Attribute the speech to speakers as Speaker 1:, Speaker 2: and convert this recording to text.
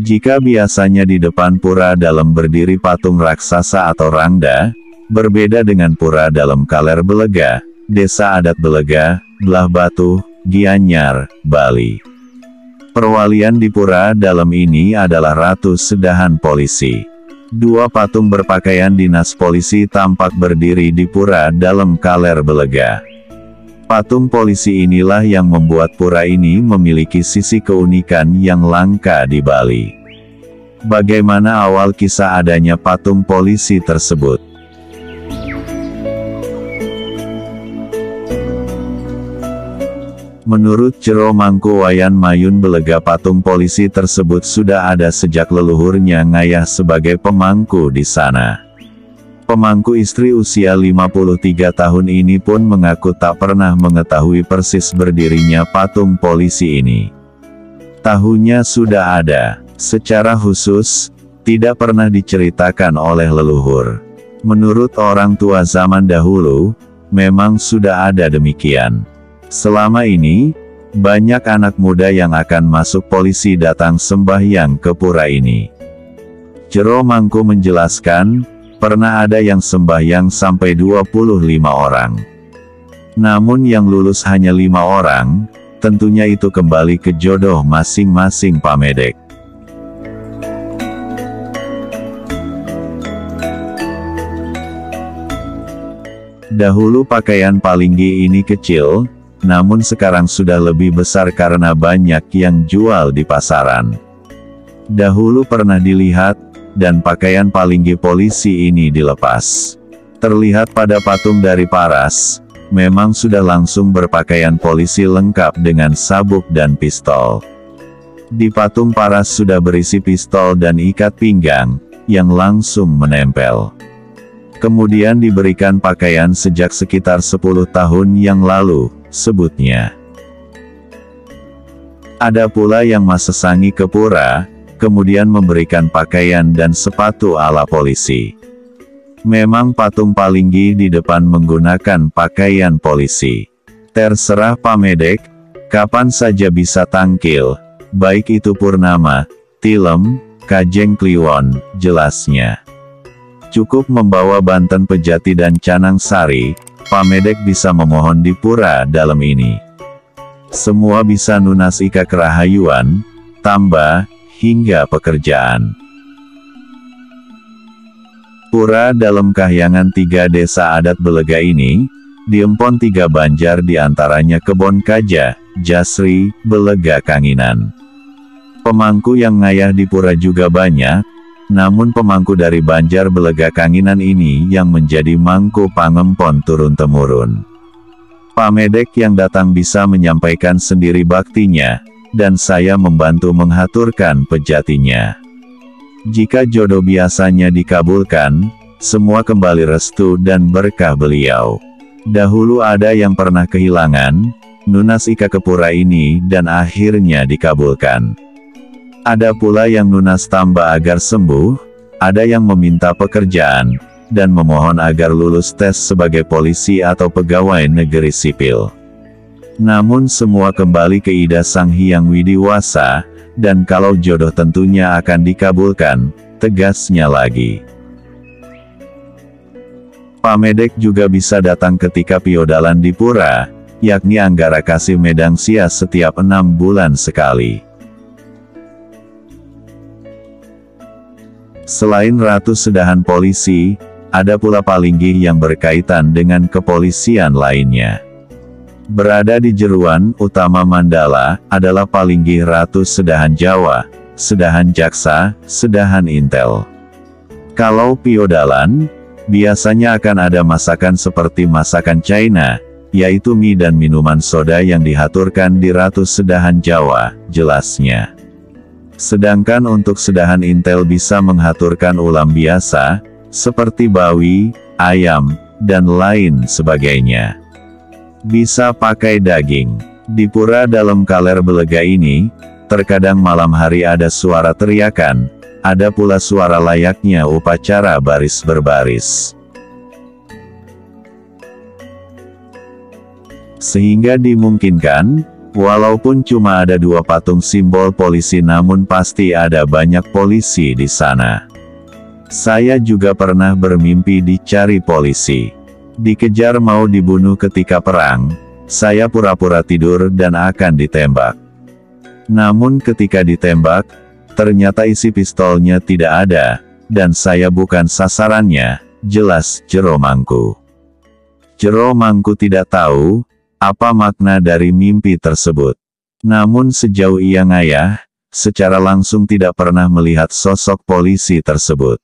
Speaker 1: Jika biasanya di depan pura dalam berdiri patung raksasa atau rangda, berbeda dengan pura dalam Kaler Belega, Desa Adat Belega, Belah Batu, Gianyar, Bali. Perwalian di pura dalam ini adalah Ratu Sedahan Polisi. Dua patung berpakaian dinas polisi tampak berdiri di pura dalam Kaler Belega. Patung polisi inilah yang membuat pura ini memiliki sisi keunikan yang langka di Bali. Bagaimana awal kisah adanya patung polisi tersebut? Menurut Jero Mangku Wayan Mayun Belega, patung polisi tersebut sudah ada sejak leluhurnya ngayah sebagai pemangku di sana. Pemangku istri usia 53 tahun ini pun mengaku tak pernah mengetahui persis berdirinya patung polisi ini. Tahunya sudah ada, secara khusus, tidak pernah diceritakan oleh leluhur. Menurut orang tua zaman dahulu, memang sudah ada demikian. Selama ini, banyak anak muda yang akan masuk polisi datang sembahyang ke pura ini. Jero Mangku menjelaskan, pernah ada yang sembahyang sampai 25 orang. Namun yang lulus hanya 5 orang, tentunya itu kembali ke jodoh masing-masing pamedek. Dahulu pakaian palinggi ini kecil, namun sekarang sudah lebih besar karena banyak yang jual di pasaran. Dahulu pernah dilihat, dan pakaian palinggi polisi ini dilepas. Terlihat pada patung dari Paras, memang sudah langsung berpakaian polisi lengkap dengan sabuk dan pistol. Di patung Paras sudah berisi pistol dan ikat pinggang, yang langsung menempel. Kemudian diberikan pakaian sejak sekitar 10 tahun yang lalu, sebutnya. Ada pula yang masesangi ke pura, kemudian memberikan pakaian dan sepatu ala polisi. Memang patung palinggi di depan menggunakan pakaian polisi. Terserah pamedek, kapan saja bisa tangkil, baik itu purnama, tilem, kajeng kliwon, jelasnya. Cukup membawa Banten Pejati dan Canang Sari, pamedek bisa memohon di pura dalam ini. Semua bisa nunas ika kerahayuan, tambah, hingga pekerjaan. Pura dalam Kahyangan 3 Desa Adat Belega ini, diempon 3 banjar diantaranya Kebon Kaja, Jasri, Belega Kanginan. Pemangku yang ngayah di pura juga banyak, namun pemangku dari Banjar Belega Kanginan ini yang menjadi mangku pangempon turun-temurun. Pamedek yang datang bisa menyampaikan sendiri baktinya, dan saya membantu menghaturkan pejatinya. Jika jodoh biasanya dikabulkan, semua kembali restu dan berkah beliau. Dahulu ada yang pernah kehilangan, nunas ika ke pura ini dan akhirnya dikabulkan. Ada pula yang nunas tambah agar sembuh, ada yang meminta pekerjaan, dan memohon agar lulus tes sebagai polisi atau pegawai negeri sipil. Namun semua kembali ke Ida Sang Hyang Widiwasa, dan kalau jodoh tentunya akan dikabulkan, tegasnya lagi. Pamedek juga bisa datang ketika piodalan di pura, yakni Anggara Kasih Medang Sia setiap 6 bulan sekali. Selain Ratu Sedahan Polisi, ada pula palinggi yang berkaitan dengan kepolisian lainnya. Berada di Jeruan Utama Mandala, adalah palinggi Ratu Sedahan Jawa, Sedahan Jaksa, Sedahan Intel. Kalau piodalan, biasanya akan ada masakan seperti masakan China, yaitu mie dan minuman soda yang dihaturkan di Ratu Sedahan Jawa, jelasnya. Sedangkan untuk Sedahan Intel bisa menghaturkan ulam biasa, seperti bawi, ayam, dan lain sebagainya. Bisa pakai daging. Di pura dalam Kaler Belega ini, terkadang malam hari ada suara teriakan, ada pula suara layaknya upacara baris berbaris. Sehingga dimungkinkan, Walaupun cuma ada 2 patung simbol polisi, namun pasti ada banyak polisi di sana. Saya juga pernah bermimpi dicari polisi. Dikejar mau dibunuh ketika perang, saya pura-pura tidur dan akan ditembak. Namun ketika ditembak, ternyata isi pistolnya tidak ada, dan saya bukan sasarannya, jelas Jero Mangku. Jero Mangku tidak tahu apa makna dari mimpi tersebut. Namun sejauh ia ngayah, secara langsung tidak pernah melihat sosok polisi tersebut.